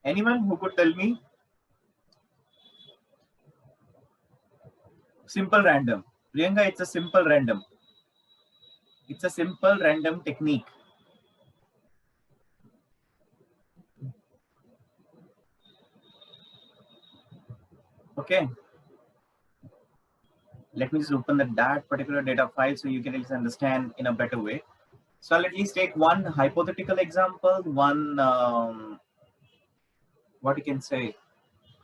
Anyone who could tell me? Simple random. Priyanka, it's a simple random. It's a simple random technique. Okay. Let me just open that particular data file so you can at least understand in a better way. So I'll at least take one hypothetical example, one, what you can say,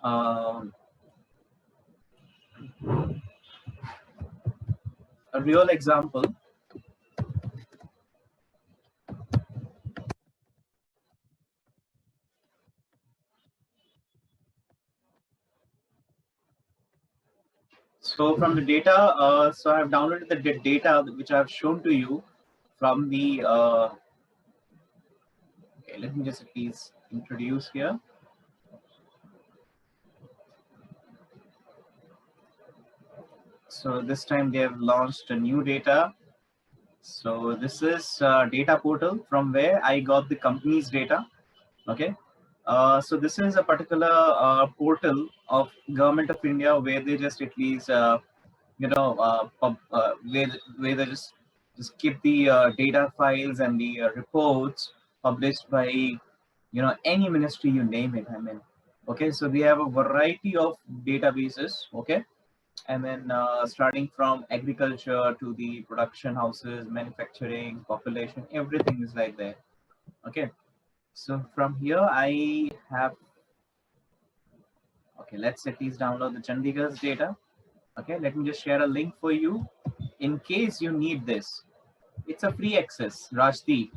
um, a real example. So from the data, so I've downloaded the data which I've shown to you from the, okay, let me just at least introduce here. So this time they have launched a new data. So this is data portal from where I got the company's data. Okay. So this is a particular portal of Government of India where they just at least where they just keep the data files and the reports published by any ministry, you name it. I mean, okay, so we have a variety of databases. Okay, and then starting from agriculture to the production houses, manufacturing, population, everything is like that. Okay, so from here I have, okay, let's at least download the Chandigarh's data. Okay, let me just share a link for you in case you need this. It's a free access, Rajdeep.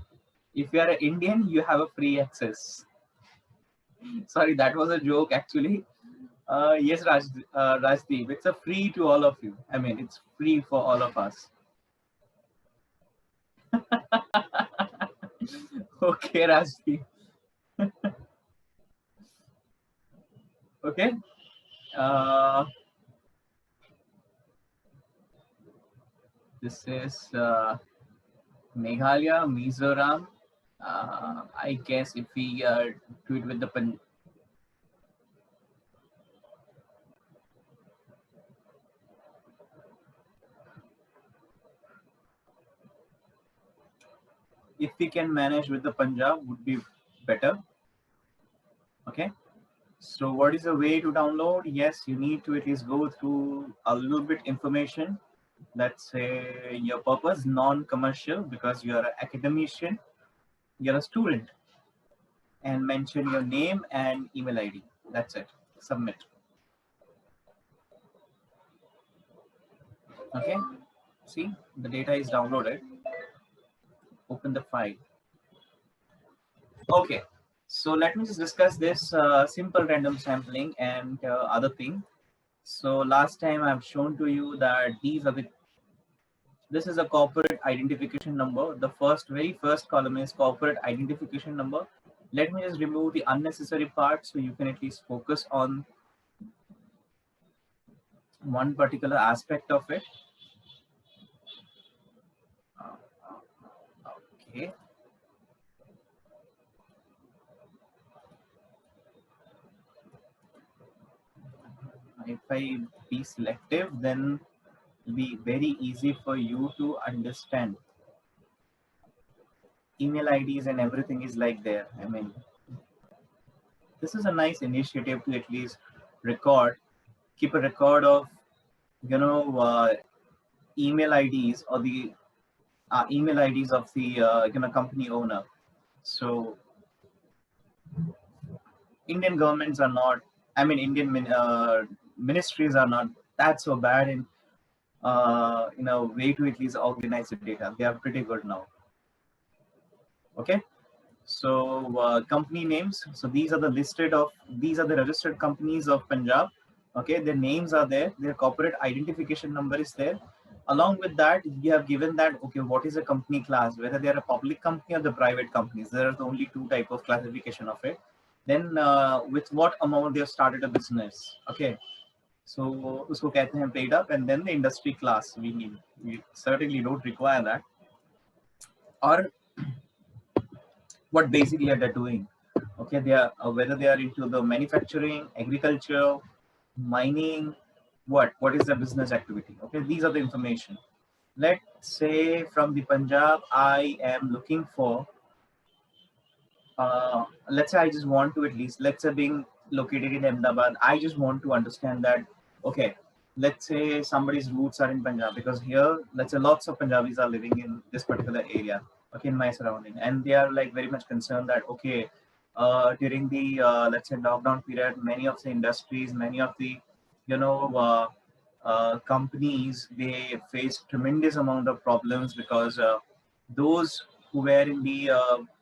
If you are an Indian, you have a free access. Sorry, that was a joke actually. Yes, Rajdeep, it's a free to all of you. I mean, it's free for all of us. Okay, Rajdeep. Okay. Uh, this is Meghalaya, Mizoram. I guess if we do it with the if we can manage with the Punjab, would be better. Okay. So what is the way to download? Yes, you need to at least go through a little bit information. Let's say your purpose, non-commercial, because you're an academician, you're a student, and mention your name and email ID. That's it. Submit. Okay. See, the data is downloaded. Open the file. Okay. So let me just discuss this simple random sampling and other thing. So last time I've shown to you that this is a corporate identification number. The very first column is corporate identification number. Let me just remove the unnecessary part so you can at least focus on one particular aspect of it. Okay. If I be selective, then it'll be very easy for you to understand. Email IDs and everything is like there. I mean, this is a nice initiative to at least keep a record of, you know, email IDs or the email IDs of the company owner. So Indian governments are not, I mean, ministries are not that so bad in way to at least organize the data. They are pretty good now. Okay. So company names. So these are the registered companies of Punjab. Okay, their names are there. Their corporate identification number is there. Along with that, you have given that, okay, what is a company class, whether they are a public company or the private companies. There are the only two type of classification of it. Then with what amount they have started a business. Okay, so usko कहते हैं paid up, and then the industry class. We certainly don't require that. Or what basically are they doing? Okay, they are whether they are into the manufacturing, agriculture, mining, what is the business activity. Okay, these are the information. Let's say from the Punjab, I am looking for. Let's say I just want to, at least, let's say being located in Ahmedabad, I just want to understand that. Okay, let's say somebody's roots are in Punjab, because here, let's say lots of Punjabis are living in this particular area. Okay, in my surrounding, and they are like very much concerned that, okay, during the let's say lockdown period, many of the industries, many of the, you know companies, they face tremendous amount of problems, because those who were in the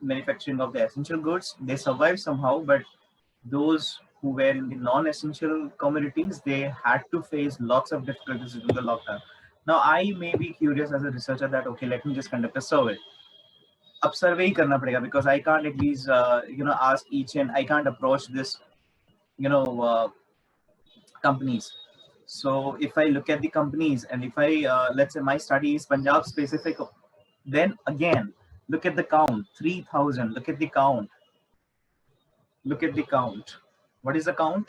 manufacturing of the essential goods, they survived somehow, but those who were in the non-essential commodities, they had to face lots of difficulties during the lockdown. Now, I may be curious as a researcher that, okay, let me just conduct a survey. अब survey ही करना पड़ेगा, because I can't at least ask each, and I can't approach this you know uh, companies. So if I look at the companies, and if I let's say my study is Punjab specific, then again, look at the count, 3,000. Look at the count. Look at the count. What is the count?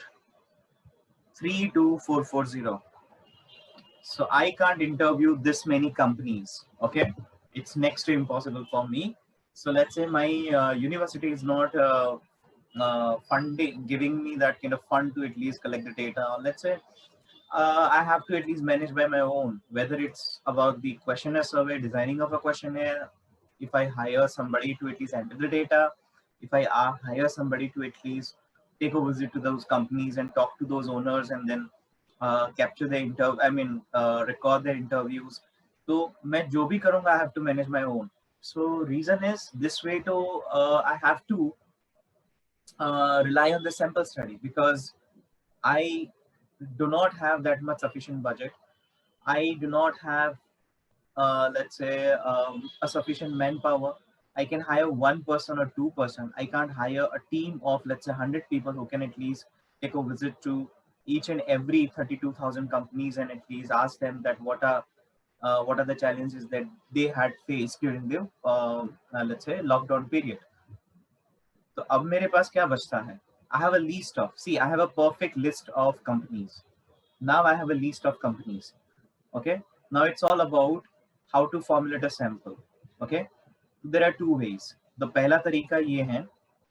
32440. So I can't interview this many companies. Okay, it's next to impossible for me. So let's say my university is not funding, giving me that kind of fund to at least collect the data. Or let's say I have to at least manage by my own, whether it's about the questionnaire survey, designing of a questionnaire, if I hire somebody to at least enter the data, if I hire somebody to at least take a visit to those companies and talk to those owners, and then capture the record their interviews. So मैं जो भी करूँगा, I have to manage my own. So reason is this way to I have to rely on the sample study, because I do not have that much sufficient budget. I do not have, let's say, a sufficient manpower. I can hire one person or two-person. I can't hire a team of, let's say, 100 people who can at least take a visit to each and every 32,000 companies, and at least ask them that what are the challenges that they had faced during the let's say lockdown period. तो अब मेरे पास क्या बचता है? I have a list of, see, I have a perfect list of companies. Now I have a list of companies. Okay, now it's all about how to formulate a sample. Okay, there are two ways. The पहला तरीका ये है,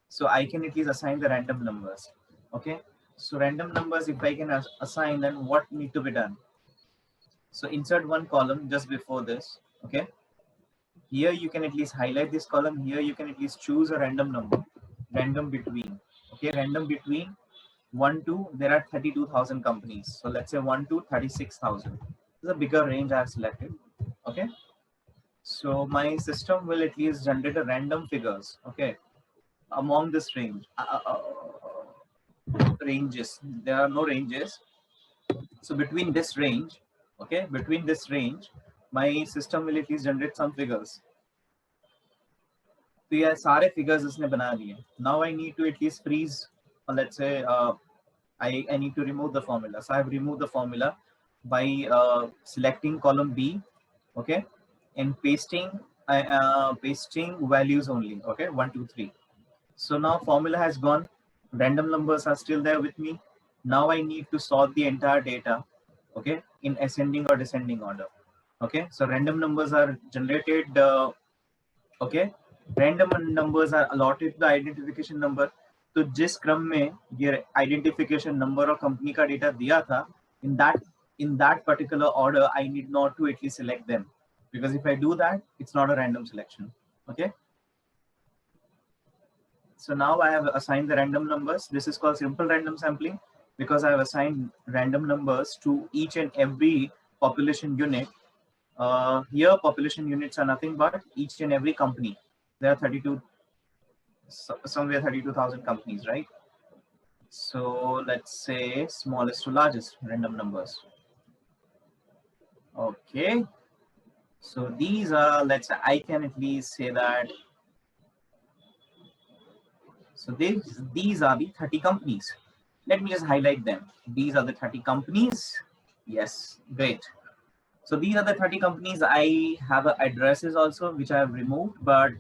so I can at least assign the random numbers. Okay, so random numbers, if I can assign, then what need to be done? So insert one column just before this. Okay, here you can at least highlight this column. Here you can at least choose a random number, random between. Okay, random between 1 to, there are 32,000 companies. So let's say 1 to 36,000. This is a bigger range I have selected. Okay, so my system will at least generate a random figures. Okay, among this range. Ranges, there are no ranges. So between this range, okay, between this range, my system will at least generate some figures. तो ये सारे figures इसने बना दिए. Now I need to at least freeze, let's say I need to remove the formula. So I have removed the formula by selecting column B, okay, and pasting values only. Okay, 1, 2, 3. So now formula has gone. Random numbers are still there with me. Now I need to sort the entire data, okay, in ascending or descending order. Okay, so random numbers are generated. Okay, random numbers are allotted to the identification number. तो जिस क्रम में ये identification number और company का data दिया था, in that particular order, I need not to at least select them, because if I do that, it's not a random selection. Okay. So now I have assigned the random numbers. This is called simple random sampling, because I have assigned random numbers to each and every population unit. Here population units are nothing but each and every company. There are 32, somewhere 32,000 companies, right? So let's say smallest to largest random numbers. Okay. So these are, let's say, I can at least say that. So these are the 30 companies. Let me just highlight them. These are the 30 companies. Yes, great. So these are the 30 companies. I have addresses also, which I have removed, but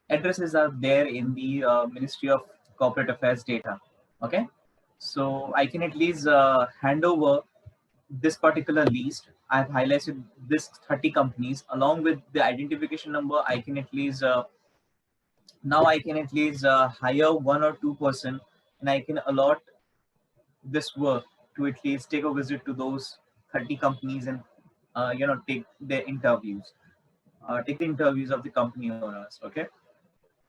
addresses are there in the Ministry of corporate affairs data. Okay, so I can at least hand over this particular list. I've highlighted this 30 companies along with the identification number. I can at least now I can at least hire 1 or 2 person, and I can allot this work to at least take a visit to those 30 companies and take their interviews, take the interviews of the company owners. Okay,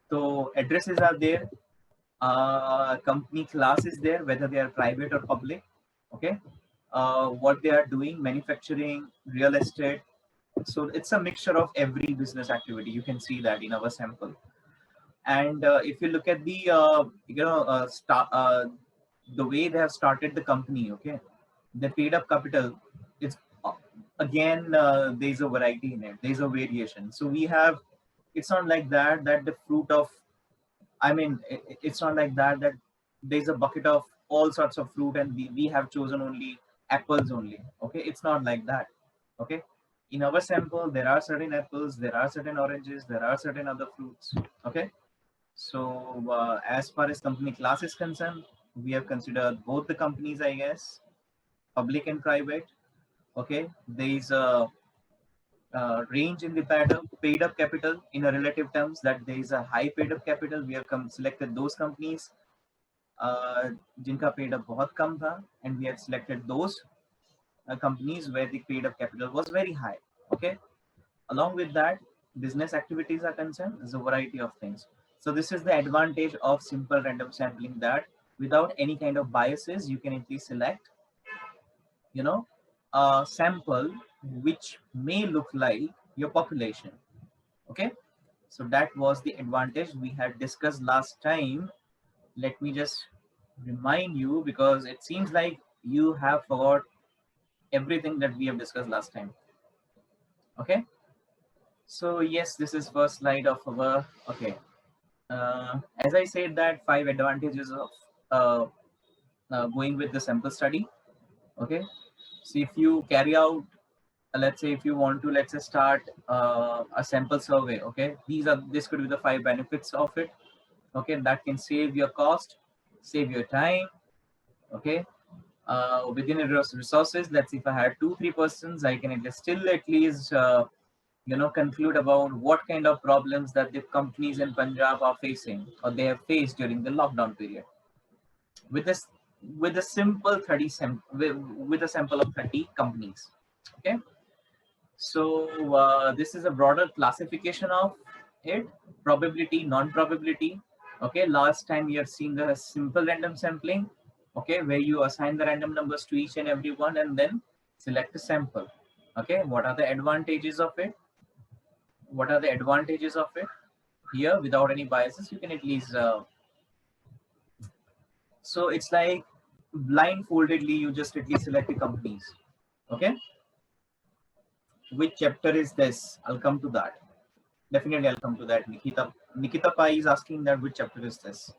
so addresses are there, company class is there, whether they are private or public. Okay, what they are doing, manufacturing, real estate. So it's a mixture of every business activity. You can see that in our sample. And if you look at the the way they have started the company, okay, the paid up capital, it's again there's a variety in it, there's a variation. So we have, it's not like that the fruit of, I mean, it's not like that there's a bucket of all sorts of fruit and we have chosen only apples only. Okay, it's not like that. Okay, in our sample there are certain apples, there are certain oranges, there are certain other fruits. Okay, so as far as company class is concerned, we have considered both the companies, I guess, public and private. Okay, there is a range in the paid up capital in a relative terms, that there is a high paid up capital. We have selected those companies जिनका paid up बहुत कम था, and we have selected those companies where the paid up capital was very high. Okay, along with that, business activities are concerned, there's a variety of things. So this is the advantage of simple random sampling, that without any kind of biases, you can at least select, a sample which may look like your population. Okay, so that was the advantage we had discussed last time. Let me just remind you, because it seems like you have forgot everything that we have discussed last time. Okay, so yes, this is first slide of our, okay, as I said, that 5 advantages of going with the sample study. Okay, so if you carry out, let's say if you want to, let's say, start a sample survey. Okay, this could be the 5 benefits of it. Okay, that can save your cost, save your time. Okay, within resources, let's say if I had 2-3 persons, I can still at least conclude about what kind of problems that the companies in Punjab are facing or they have faced during the lockdown period with this, with a simple 30 with a sample of 30 companies. Okay, so this is a broader classification of it: probability, non-probability. Okay, last time you have seen the simple random sampling, okay, where you assign the random numbers to each and every one and then select a sample. Okay, what are the advantages of it? What are the advantages of it? Here, without any biases, you can at least so it's like blindfoldedly you just at least select the companies. Okay, which chapter is this? I'll come to that. Definitely I'll come to that. Nikita Pai is asking that which chapter is this.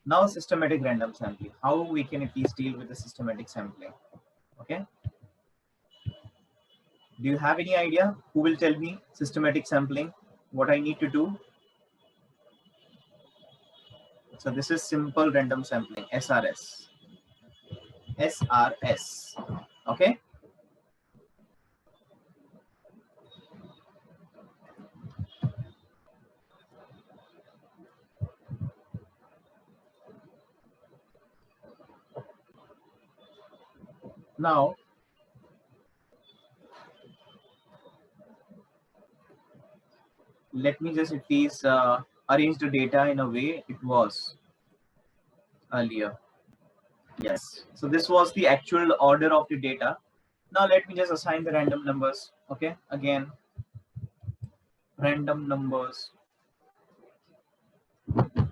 Now systematic random sampling, how we can at least deal with the systematic sampling. Okay, do you have any idea? Who will tell me systematic sampling, what I need to do? So this is simple random sampling, SRS. Okay, now let me just at least arrange the data in a way it was earlier. Yes, so this was the actual order of the data. Now let me just assign the random numbers. Okay, again, random numbers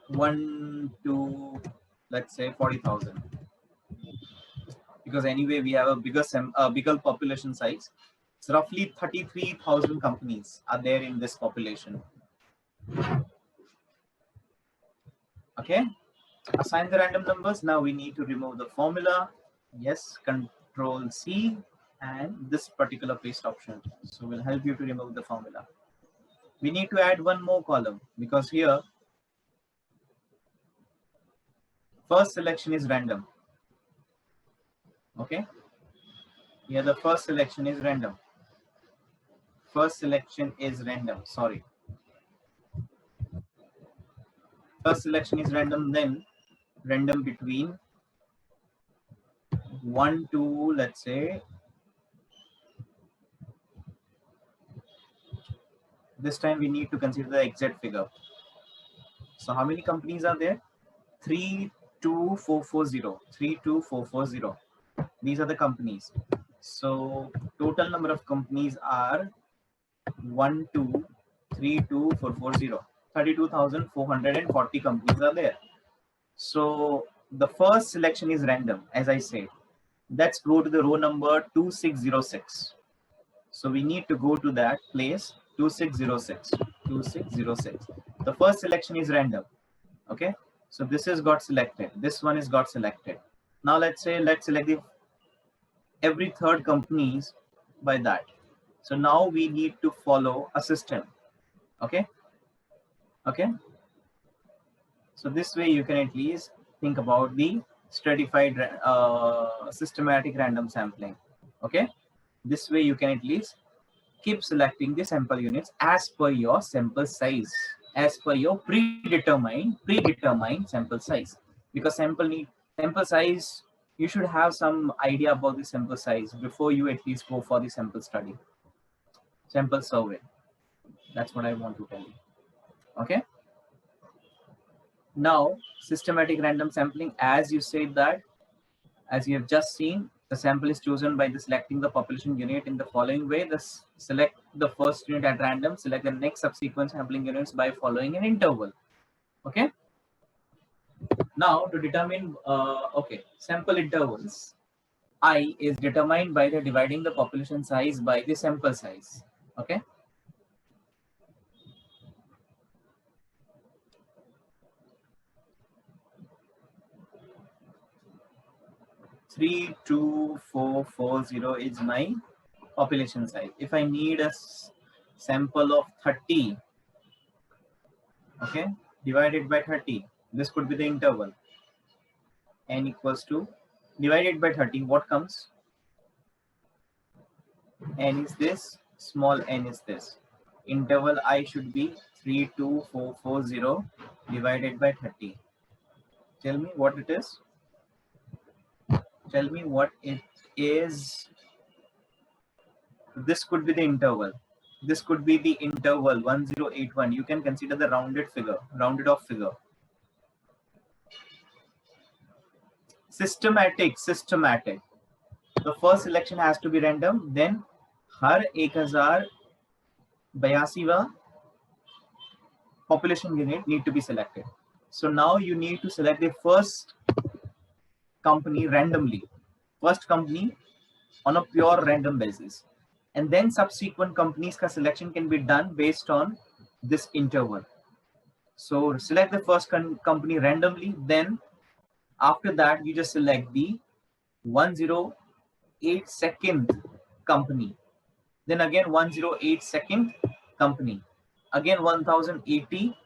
1 to, let's say, 40,000, because anyway we have a bigger population size. It's roughly 33,000 companies are there in this population. Okay, assign the random numbers. Now we need to remove the formula. Yes, Control C and this particular paste option. So we'll help you to remove the formula. We need to add one more column, because here First selection is random. Okay. Yeah, the first selection is random. First selection is random. Sorry. First selection is random, then random between 1 to, let's say, this time we need to consider the exact figure. So how many companies are there? 32440. 32440. These are the companies. So total number of companies are 1232440. 32,440 companies are there. So the first selection is random, as I said. Let's go to the row number 2606. So we need to go to that place, 2606. 2606. The first selection is random. Okay. So this is got selected. This one is got selected. Now let's select every third companies by that. So now we need to follow a system. Okay. Okay. So this way you can at least think about the stratified systematic random sampling. Okay. This way you can at least keep selecting the sample units as per your sample size, as per your predetermined sample size. Because sample size, you should have some idea about the sample size before you at least go for the sample study, sample survey. That's what I want to tell you. Okay. Now, systematic random sampling, as you said that, as you have just seen, the sample is chosen by selecting the population unit in the following way. Select the first unit at random, select the next subsequent sampling units by following an interval. Okay. Now to determine, sample intervals, I is determined by the dividing the population size by the sample size. Okay. Three, 2, 4, 4, 0 is my population size. If I need a sample of 30, okay, divided by 30, this could be the interval. N equals to, divided by 30, what comes? N is this, small n is this. Interval I should be 32440 divided by 30. Tell me what it is. Tell me what it is. This could be the interval. This could be the interval 1081. You can consider the rounded off figure. Systematic. The first selection has to be random. Then her 1082वां population unit need to be selected. So now you need to select the first company randomly. First company on a pure random basis. And then subsequent companies ka selection can be done based on this interval. So select the first company randomly. Then after that, you just select the 108 second company. Then again 108 second company. Again 1080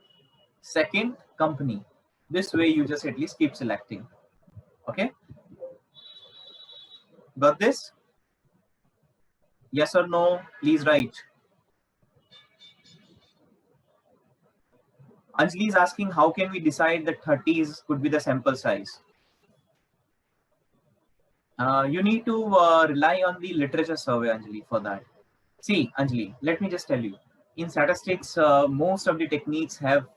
second company. This way you just at least keep selecting. Okay. Got this? Yes or no? Please write. Anjali is asking, how can we decide that 30s could be the sample size? You need to rely on the literature survey, Anjali, for that. See, Anjali, let me just tell you. In statistics, most of the techniques have,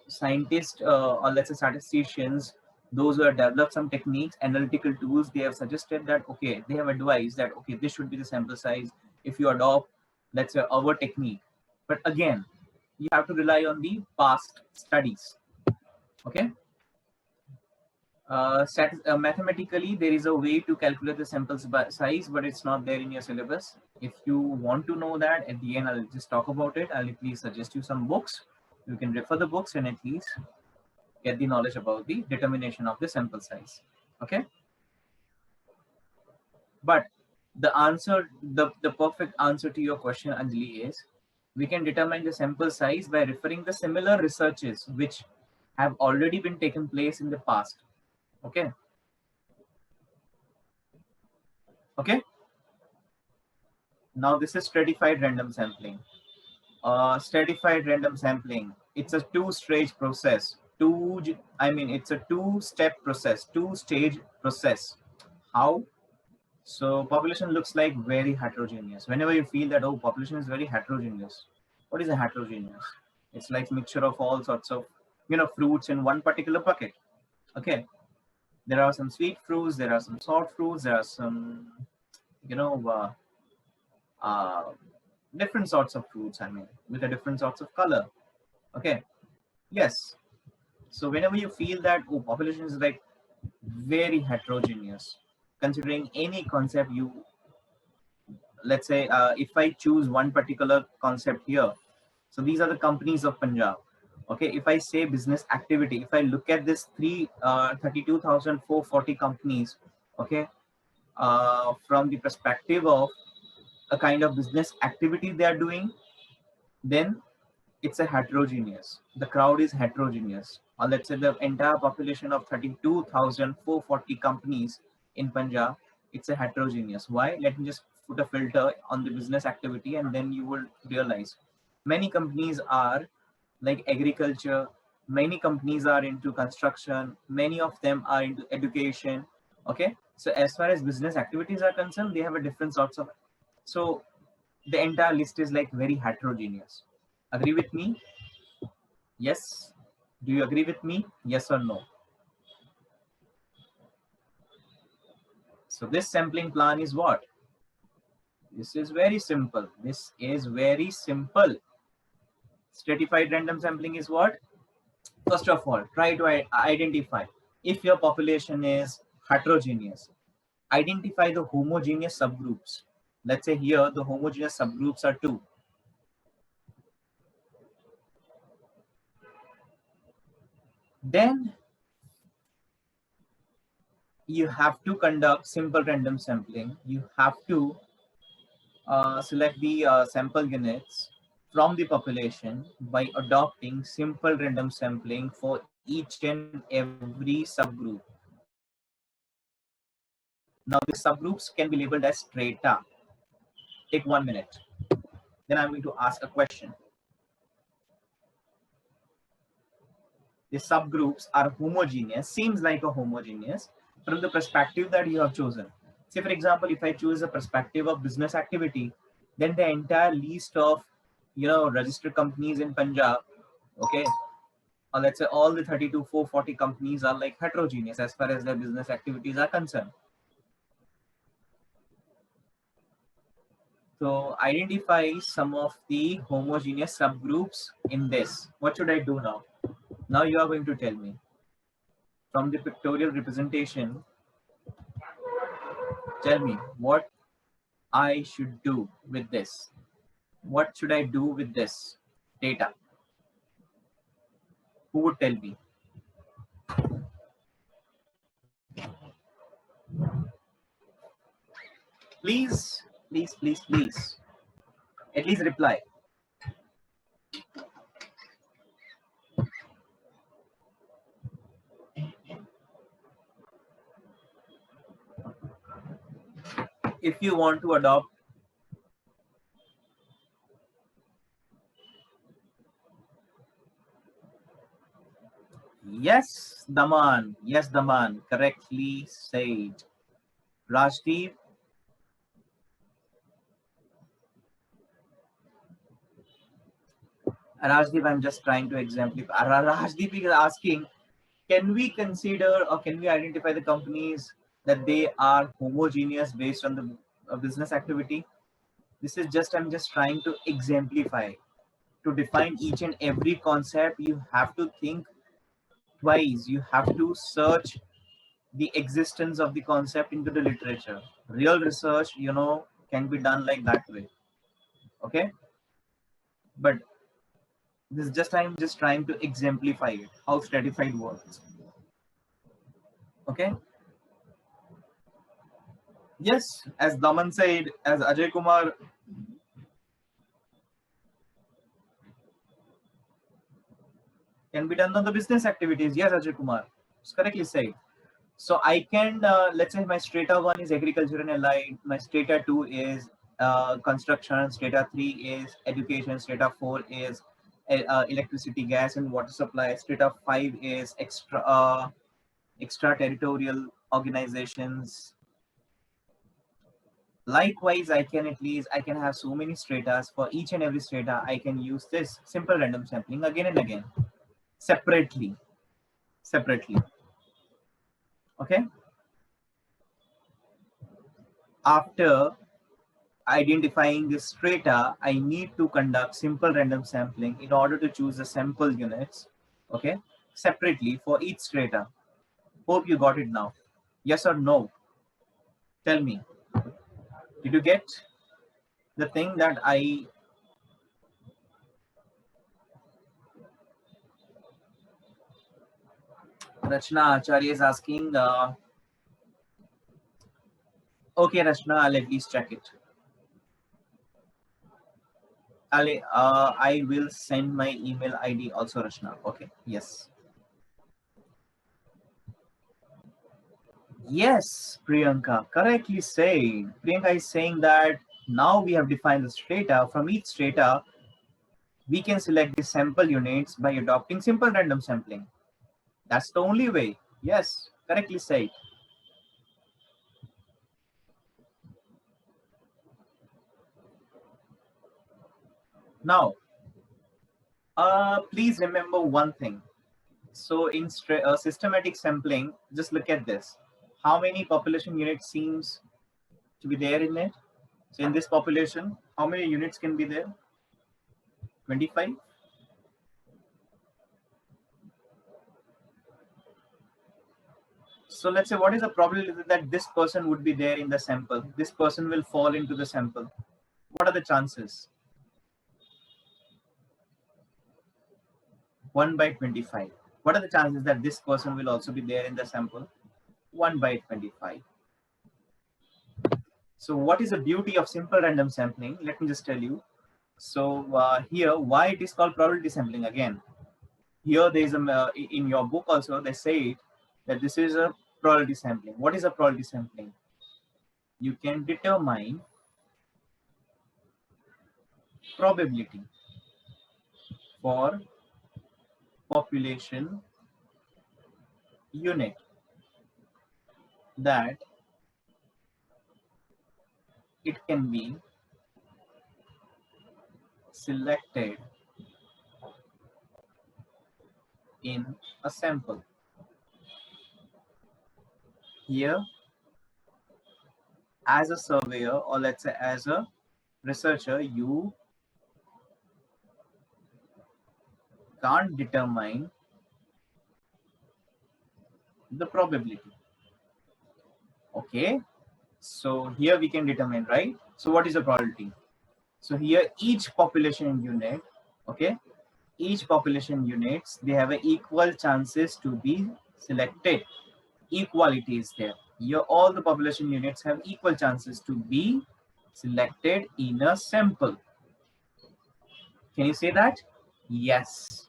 scientists or let's say statisticians, those who have developed some techniques, analytical tools, they have suggested that, okay, they have advised that, okay, this should be the sample size if you adopt, let's say, our technique. But again, you have to rely on the past studies. Okay. Mathematically, there is a way to calculate the sample size, but it's not there in your syllabus. If you want to know that, at the end, I'll just talk about it. I'll at least suggest you some books. You can refer the books and at least get the knowledge about the determination of the sample size. Okay. But the answer, the perfect answer to your question, Anjali, is we can determine the sample size by referring the similar researches which have already been taken place in the past. Okay. Okay. Now this is stratified random sampling. Stratified random sampling. It's a two-stage process. It's a two-step process, two-stage process. How? So population looks like very heterogeneous. Whenever you feel that, oh, population is very heterogeneous. What is a heterogeneous? It's like mixture of all sorts of, fruits in one particular bucket. Okay. There are some sweet fruits, there are some sour fruits, there are some, you know, uh, different sorts of fruits, with a different sorts of color. Okay. Yes. So whenever you feel that, oh, population is like very heterogeneous, considering any concept you, let's say, if I choose one particular concept here, so these are the companies of Punjab. Okay, if I say business activity, if I look at this 32,440 companies, okay, from the perspective of a kind of business activity they are doing, then it's a heterogeneous. The crowd is heterogeneous. Or let's say the entire population of 32,440 companies in Punjab, it's a heterogeneous. Why? Let me just put a filter on the business activity and then you will realize many companies are like agriculture, many companies are into construction, many of them are into education. Okay. So as far as business activities are concerned, they have a different sorts of, so the entire list is like very heterogeneous. Agree with me? Yes. Do you agree with me? Yes or no? So this sampling plan is what? This is very simple. This is very simple. Stratified random sampling is what? First of all, try to identify if your population is heterogeneous. Identify the homogeneous subgroups. Let's say here the homogeneous subgroups are two. Then you have to conduct simple random sampling. You have to select the sample units from the population by adopting simple random sampling for each and every subgroup. Now, the subgroups can be labeled as strata. Take 1 minute. Then I'm going to ask a question. The subgroups are homogeneous, seems like a homogeneous from the perspective that you have chosen. Say, for example, if I choose a perspective of business activity, then the entire list of registered companies in Punjab, okay, or let's say all the 32,440 companies are like heterogeneous as far as their business activities are concerned. So identify some of the homogeneous subgroups in this. What should I do now? Now you are going to tell me. From the pictorial representation, tell me what I should do with this. What should I do with this data? Who would tell me? Please, please, please, please. At least reply. If you want to adopt, yes, Daman, yes, Daman, correctly said. Rajdeep, Rajdeep, I'm just trying to exemplify. Rajdeep is asking, can we consider or can we identify the companies that they are homogeneous based on the business activity? This is just, I'm just trying to exemplify. To define each and every concept, you have to think twice. You have to search the existence of the concept into the literature. Real research, can be done like that way. Okay. But this is just, I'm just trying to exemplify it, how stratified works. Okay. Yes, as Daman said, as Ajay Kumar. Can be done on the business activities. Yes, Ajay Kumar, it's correctly said. So I can, let's say my strata 1 is agriculture and allied, my strata 2 is construction, strata 3 is education, strata 4 is electricity, gas and water supply, strata 5 is extraterritorial organizations. Likewise, I can have so many stratas. For each and every strata, I can use this simple random sampling again and again, separately. Okay. After identifying this strata, I need to conduct simple random sampling in order to choose the sample units, okay, separately for each strata. Hope you got it now. Yes or no? Tell me. Did you get the thing that I... Rachna Acharya is asking, okay, Rachna, I'll at least check it. I will send my email ID also, Rachna. Okay, yes. Yes, Priyanka, correctly said. Priyanka is saying that now we have defined the strata. From each strata, we can select the sample units by adopting simple random sampling. That's the only way. Yes, correctly said. Now, please remember one thing. So in systematic sampling, just look at this. How many population units seems to be there in it? So in this population, how many units can be there? 25? So let's say, what is the probability that this person would be there in the sample? This person will fall into the sample. What are the chances? 1 by 25. What are the chances that this person will also be there in the sample? 1 by 25. So what is the beauty of simple random sampling? Let me just tell you. So here, why it is called probability sampling again. Here there is in your book also, they say that this is a probability sampling. What is a probability sampling? You can determine probability for population unit that it can be selected in a sample. Here, as a surveyor, or let's say as a researcher, you can't determine the probability. Okay, so here we can determine, right? So what is the probability? So here each population unit, okay, each population units, they have an equal chances to be selected. Equality is there. Here all the population units have equal chances to be selected in a sample. Can you say that? Yes.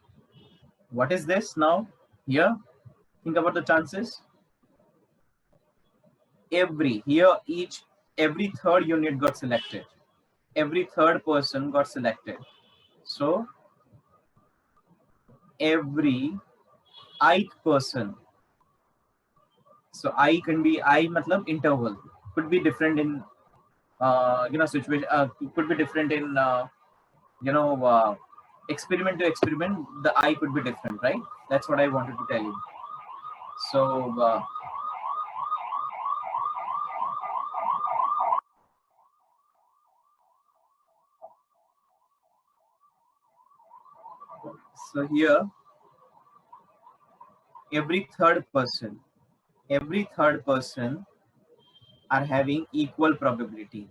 What is this now? Here, think about the chances. Every third unit got selected. Every third person got selected. So every ith person. So I can be, I matlab interval could be different in situation, could be different in experiment to experiment. The I could be different, right? That's what I wanted to tell you. So so here every third person are having equal probability.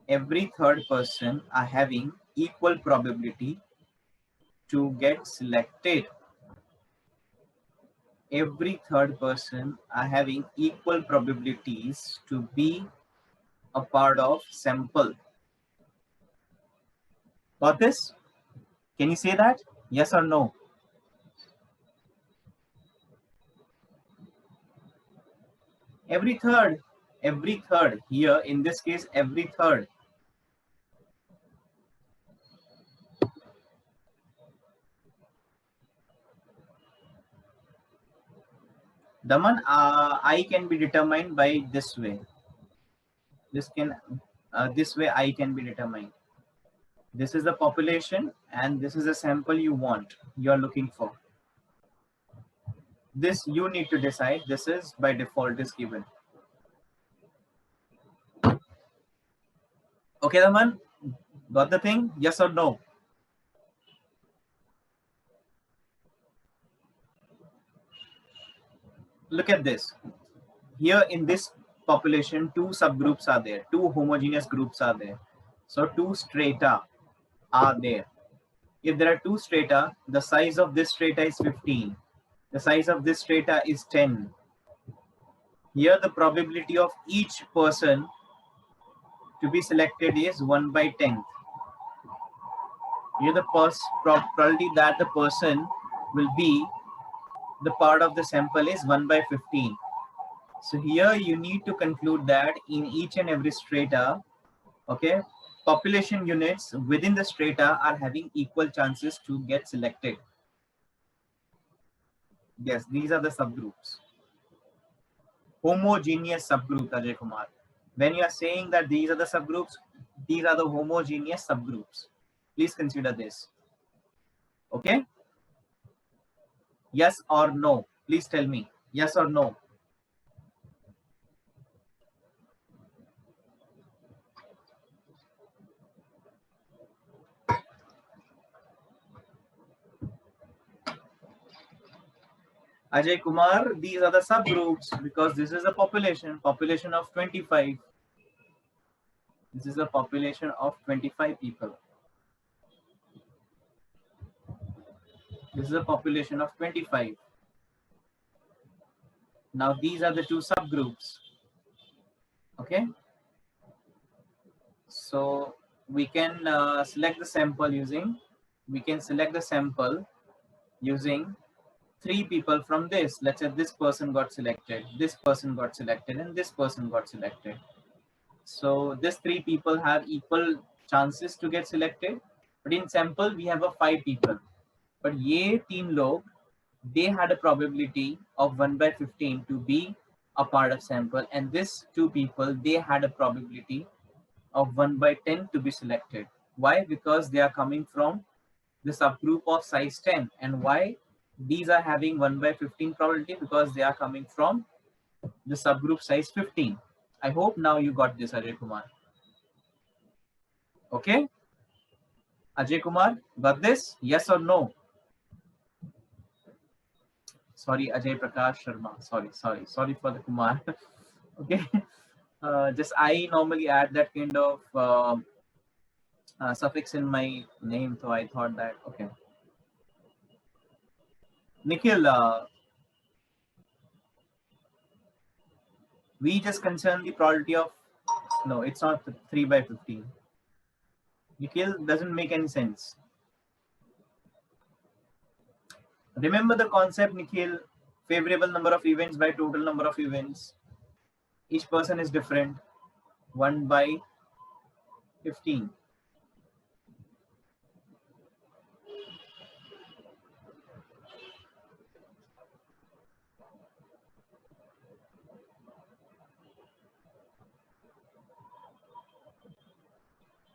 Every third person are having equal probability to get selected. Every third person are having equal probabilities to be a part of sample. Got this? Can you say that? Yes or no? Every third. Every third. Here, in this case, every third. Daman, I can be determined by this way. This way I can be determined. This is the population and this is a sample you want, you are looking for. This you need to decide. This is by default is given. Okay, Daman, got the thing? Yes or no? Look at this. Here in this population, two subgroups are there, two homogeneous groups are there. So two strata are there. If there are two strata, the size of this strata is 15. The size of this strata is 10. Here the probability of each person to be selected is 1 by 10th. Here the probability that the person will be the part of the sample is 1 by 15. So here you need to conclude that in each and every strata, okay, population units within the strata are having equal chances to get selected. Yes, these are the subgroups. Homogeneous subgroup, Ajay Kumar. When you are saying that these are the subgroups, these are the homogeneous subgroups. Please consider this. Okay? Yes or no? Please tell me. Yes or no? Ajay Kumar, these are the subgroups because this is a population of 25. This is a population of 25 people. This is a population of 25. Now these are the two subgroups. Okay. So we can select the sample using, three people from this. Let's say this person got selected, this person got selected, and this person got selected. So these three people have equal chances to get selected. But in sample, we have a 5 people. But ye teen log, they had a probability of 1 by 15 to be a part of sample. And this 2 people, they had a probability of 1 by 10 to be selected. Why? Because they are coming from the subgroup of size 10. And why these are having 1 by 15 probability? Because they are coming from the subgroup size 15. I hope now you got this, Ajay Kumar. Okay? Ajay Kumar, got this? Yes or no? Sorry, Ajay Prakash Sharma. Sorry for the Kumar. Okay? Just I normally add that kind of suffix in my name, so I thought that, okay. Nikhil, we just concern the probability of, no, it's not 3 by 15. Nikhil, doesn't make any sense. Remember the concept, Nikhil, favorable number of events by total number of events. Each person is different, 1 by 15.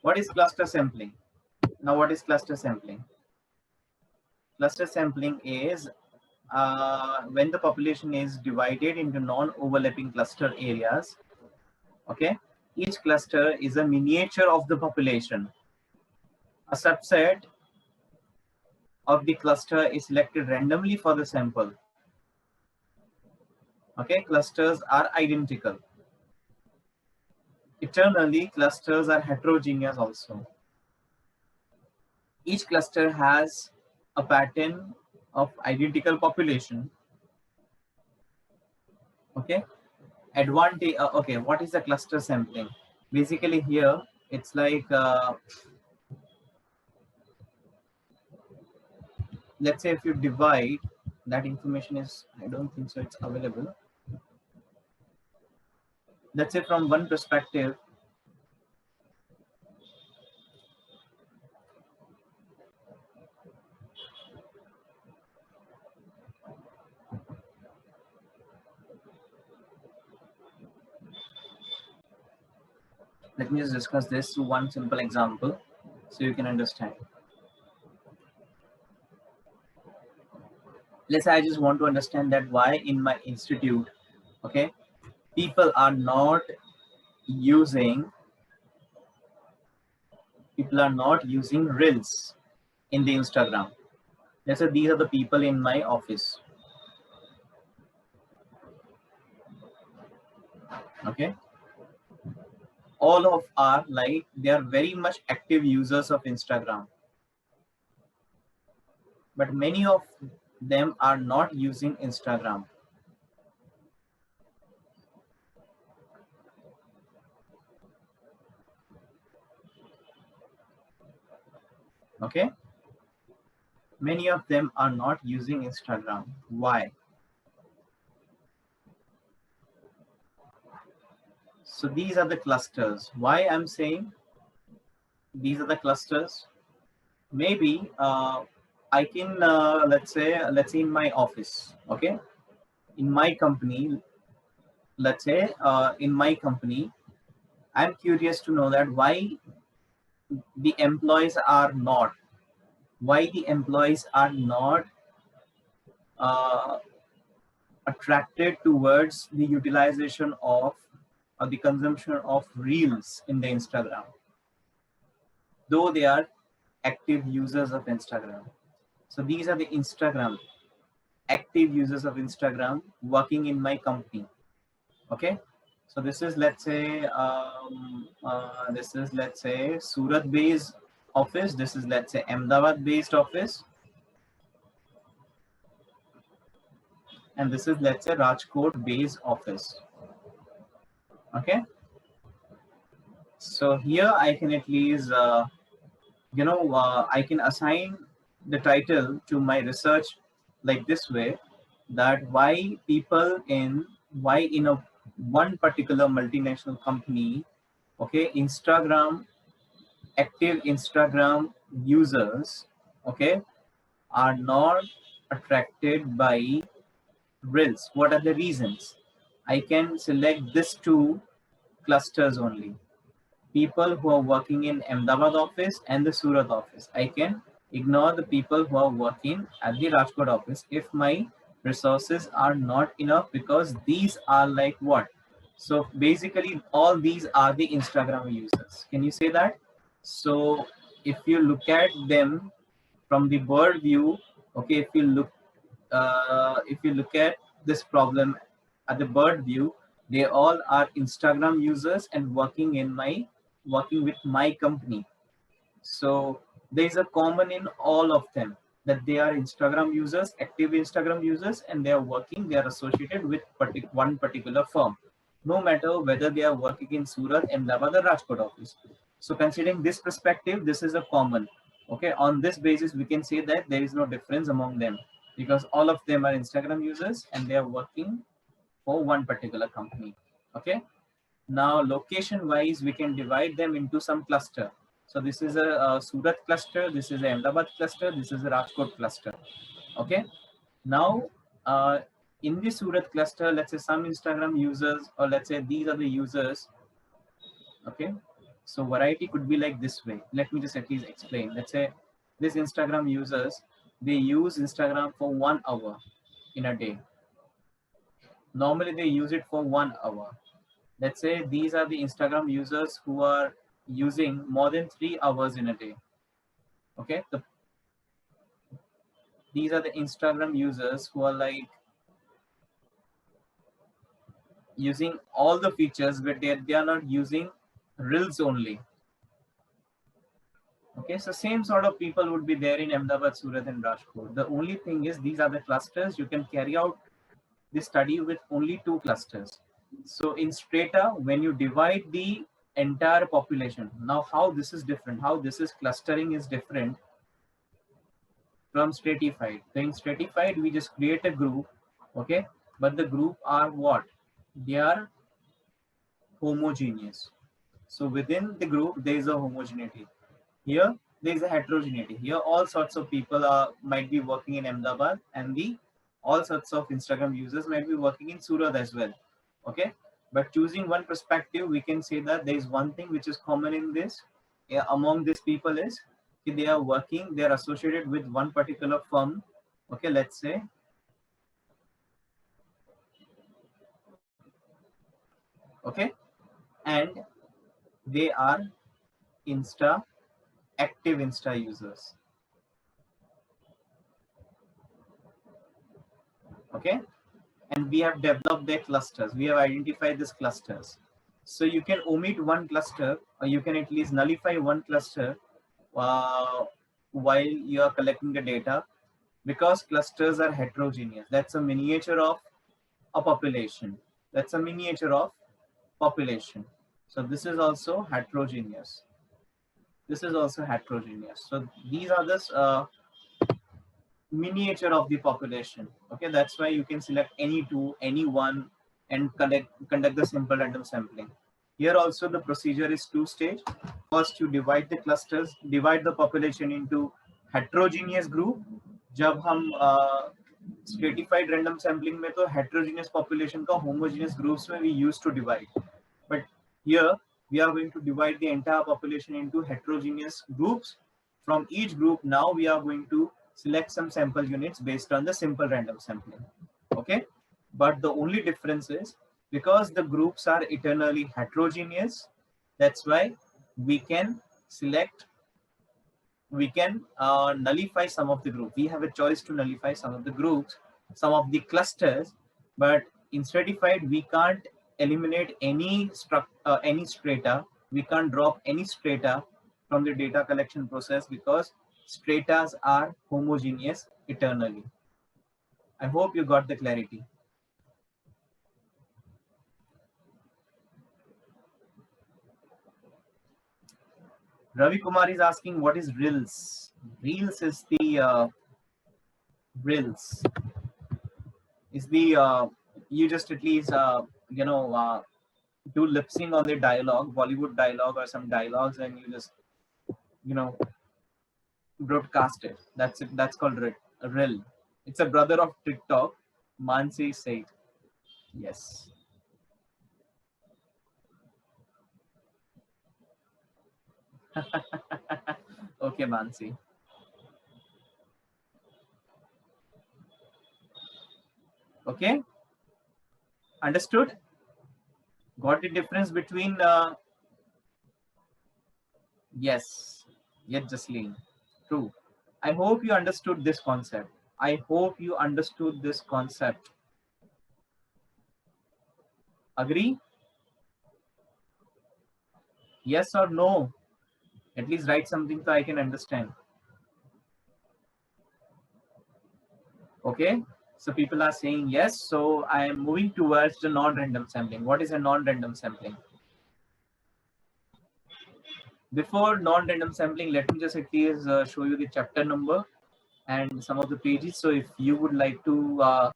What is cluster sampling? Now, what is cluster sampling? Cluster sampling is when the population is divided into non-overlapping cluster areas. Okay, each cluster is a miniature of the population. A subset of the cluster is selected randomly for the sample. Okay, clusters are identical. Eternally, clusters are heterogeneous also. Each cluster has a pattern of identical population. Okay, advantage. Okay, what is the cluster sampling? Basically, here it's like let's say if you divide, that information is, I don't think so it's available. Let's say from one perspective, let me just discuss this through one simple example so you can understand. Let's say I just want to understand that why in my institute, okay, people are not using reels in the Instagram. Let's say these are the people in my office, okay, all of are like, they are very much active users of Instagram, but many of them are not using Instagram. Okay, many of them are not using Instagram. Why? So these are the clusters. Why I'm saying these are the clusters? Maybe I can let's say in my office, okay, in my company, let's say in my company, I'm curious to know that the employees are not why the employees are not uh, attracted towards the utilization of or the consumption of reels in the Instagram, though they are active users of Instagram. So these are the Instagram active users of Instagram working in my company. Okay, so this is let's say Surat based office. This is let's say Ahmedabad based office, and this is let's say Rajkot based office. Okay, so here I can at least I can assign the title to my research like this way, that why in a one particular multinational company, okay, active Instagram users, okay, are not attracted by reels. What are the reasons? I can select this two clusters only. People who are working in Ahmedabad office and the Surat office. I can ignore the people who are working at the Rajkot office if my resources are not enough, because these are like what? So basically all these are the Instagram users. Can you say that? So if you look at them from the bird view, okay, if you look at this problem at the bird view, they all are Instagram users and working with my company. So there is a common in all of them, that they are Instagram users, active Instagram users, and they are associated with one particular firm, no matter whether they are working in Surat, Ahmedabad, or Rajkot office. So considering this perspective, this is a common. Okay, on this basis, we can say that there is no difference among them, because all of them are Instagram users and they are working for one particular company. Okay. Now, location wise, we can divide them into some cluster. So this is a Surat cluster, this is a Ahmedabad cluster, this is a Rajkot cluster. Okay. Now, in the Surat cluster, let's say some Instagram users, or let's say these are the users. Okay. So variety could be like this way. Let me just at least explain. Let's say these Instagram users, they use Instagram for 1 hour in a day. Normally they use it for 1 hour. Let's say these are the Instagram users who are using more than 3 hours in a day. Okay, these are the Instagram users who are like using all the features, but they are not using reels only. Okay, so same sort of people would be there in Ahmedabad, Surat, and Rajkot. The only thing is these are the clusters. You can carry out this study with only 2 clusters. So in Strata, when you divide the entire population, now how this is different, how this is clustering is different. from stratified. So in stratified, we just create a group, okay? But the group are what? They are homogeneous. So within the group, there is a homogeneity. Here, there is a heterogeneity. Here, all sorts of people might be working in Ahmedabad, and the all sorts of Instagram users might be working in Surat as well. Okay, but choosing one perspective, we can say that there is one thing which is common in this among these people is they are working, they are associated with one particular firm. Okay, let's say. Okay, and they are active Insta users. Okay, and we have developed their clusters. We have identified these clusters. So you can omit one cluster, or you can at least nullify one cluster while you are collecting the data, because clusters are heterogeneous. That's a miniature of a population. That's a miniature of population. So this is also heterogeneous. This is also heterogeneous. So these are the miniature of the population. Okay, that's why you can select any two, any one, and conduct the simple random sampling. Here also the procedure is two-stage. First, you divide the clusters, divide the population into heterogeneous group. जब हम stratified random sampling में तो heterogeneous population का homogeneous groups में we used to divide, but here we are going to divide the entire population into heterogeneous groups. From each group, now we are going to select some sample units based on the simple random sampling. Okay, but the only difference is because the groups are eternally heterogeneous, that's why we can select, we can nullify some of the group. We have a choice to nullify some of the groups, some of the clusters, but in stratified we can't eliminate any strata. We can't drop any strata from the data collection process because stratas are homogeneous eternally. I hope you got the clarity. Ravi Kumar is asking what is Reels. Reels is the Reels is the you just at least do lip sync on the dialogue, Bollywood dialogue or some dialogues, and you just broadcast it. That's it. That's called Reel. It's a brother of TikTok. Mansi said, yes. Okay, Mansi. Okay, understood? Got the difference between yes, yes, Jasleen. True. I hope you understood this concept. I hope you understood this concept. Agree? Yes or no? At least write something so I can understand. Okay, so people are saying yes. So I am moving towards the non-random sampling. What is a non-random sampling? Before non-random sampling, let me just at least show you the chapter number and some of the pages. So if you would like to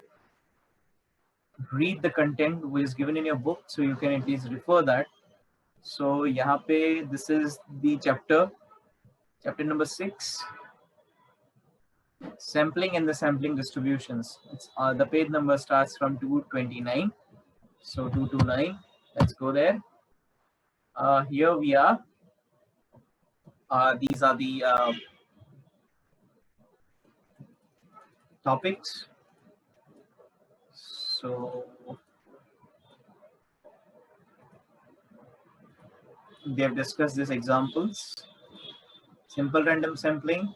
read the content which is given in your book, so you can at least refer that. So यहाँ पे this is the chapter number 6. Sampling and the sampling distributions. It's, the page number starts from 229. So 229, let's go there. Here we are. These are the topics. So they have discussed these examples. Simple random sampling,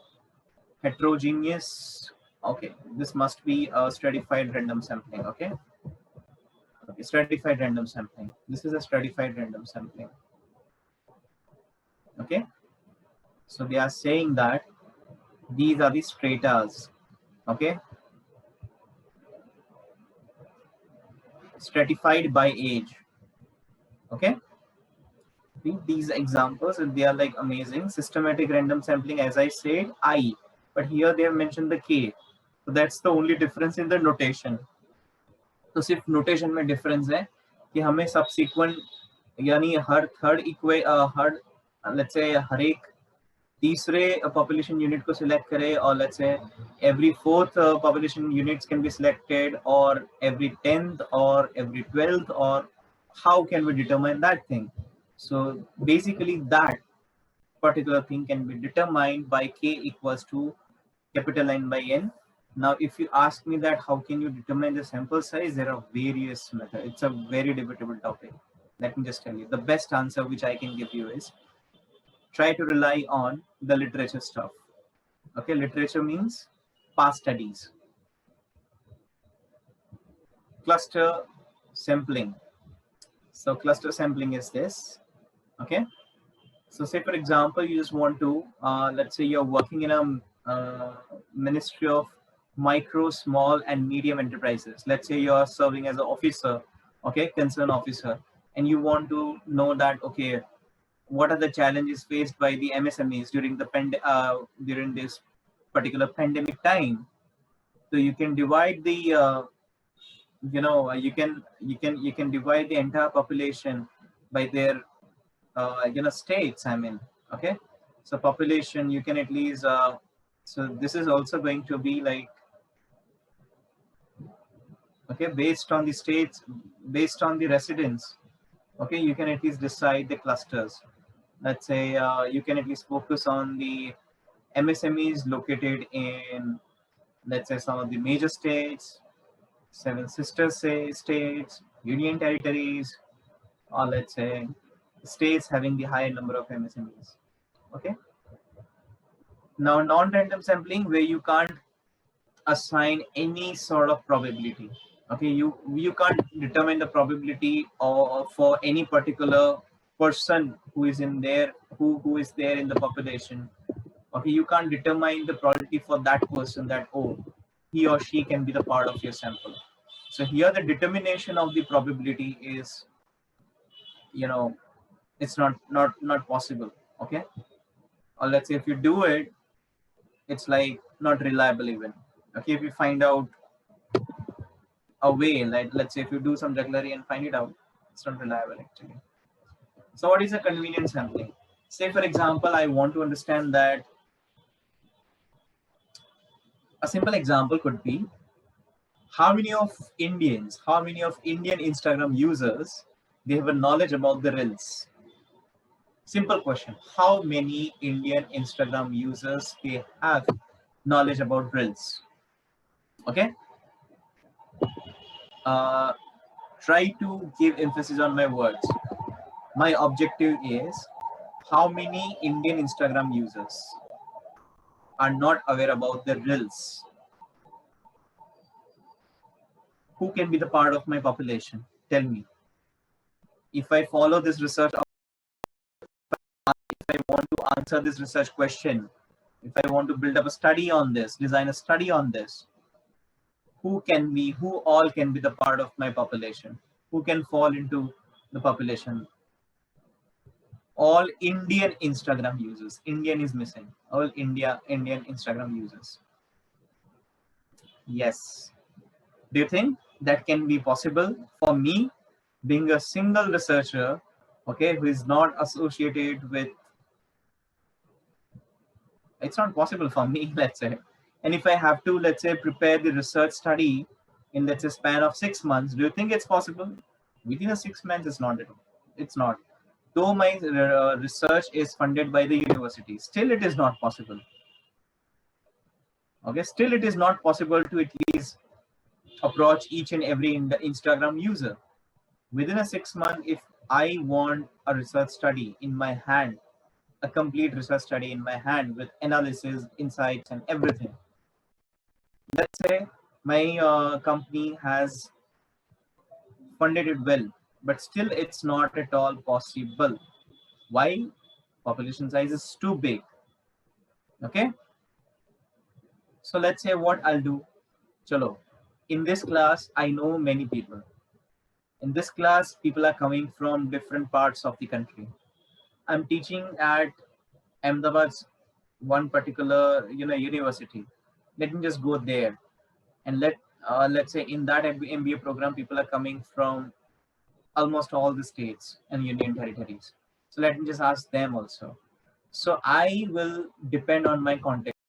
heterogeneous. Okay, this must be a stratified random sampling. Okay. Okay, stratified random sampling. This is a stratified random sampling. Okay. So they are saying that these are the stratas. Okay. Stratified by age. Okay. Read these examples and they are like amazing. Systematic random sampling, as I said, I but here they have mentioned the K. So that's the only difference in the notation. तो सिर्फ notation में difference है कि हमें subsequent यानी हर हर let's say हर एक तीसरे population unit को सिलेक्ट करे, और let's say every fourth population units can be selected, और एवरी 10th और एवरी 12th, और how can we determine that thing? So basically that particular thing can be determined by K equals to capital N by N. Now, if you ask me that how can you determine the sample size, there are various methods. It's a very debatable topic. Let me just tell you. The best answer which I can give you is try to rely on the literature stuff. Okay, literature means past studies. Cluster sampling. So cluster sampling is this. Okay. So say for example, you just want to, let's say you're working in a Ministry of Micro, Small and Medium Enterprises. Let's say you're serving as an officer, okay, concern officer, and you want to know that, okay, what are the challenges faced by the MSMEs during the during this particular pandemic time. So you can divide the, you can divide the entire population by their states, I mean. Okay, so population, you can at least so this is also going to be like, okay, based on the states, based on the residents, okay, you can at least decide the clusters. Let's say you can at least focus on the MSMEs located in, let's say, some of the major states, 7 sister states, union territories, or let's say states having the higher number of MSMEs. Okay. Now, non-random sampling, where you can't assign any sort of probability. Okay, you can't determine the probability or for any particular person who is in there, who is there in the population. Okay, you can't determine the probability for that person that, oh, he or she can be the part of your sample. So here the determination of the probability is, it's not possible. Okay, or let's say if you do it, it's like not reliable even. Okay, if you find out a way, like let's say if you do some jugglery and find it out, it's not reliable actually. So what is a convenience sampling? Say for example, I want to understand that, a simple example could be, how many of Indian Instagram users, they have a knowledge about the Reels? Simple question. How many Indian Instagram users, they have knowledge about Reels? Okay. Try to give emphasis on my words. My objective is, how many Indian Instagram users are not aware about the Reels? Who can be the part of my population? Tell me. If I follow this research, if I want to answer this research question, if I want to build up a study on this, design a study on this, who all can be the part of my population? Who can fall into the population? All Indian Instagram users. Indian is missing. All Indian Instagram users. Yes. Do you think that can be possible for me, being a single researcher, okay, who is not associated with, it's not possible for me, let's say. And if I have to, let's say, prepare the research study in, let's say, span of 6 months, do you think it's possible? Within a 6 months, it's not. It's not. Though my research is funded by the university, still it is not possible. Okay, still it is not possible to at least approach each and every Instagram user. Within a 6 month, if I want a research study in my hand, a complete research study in my hand with analysis, insights, and everything. Let's say my company has funded it well, but still it's not at all possible. Why? Population size is too big. Okay. So let's say what I'll do. Chalo. In this class, I know many people. In this class, people are coming from different parts of the country. I'm teaching at Ahmedabad one particular university. Let me just go there, and let's say in that MBA program, people are coming from almost all the states and union territories. So let me just ask them also. So I will depend on my context.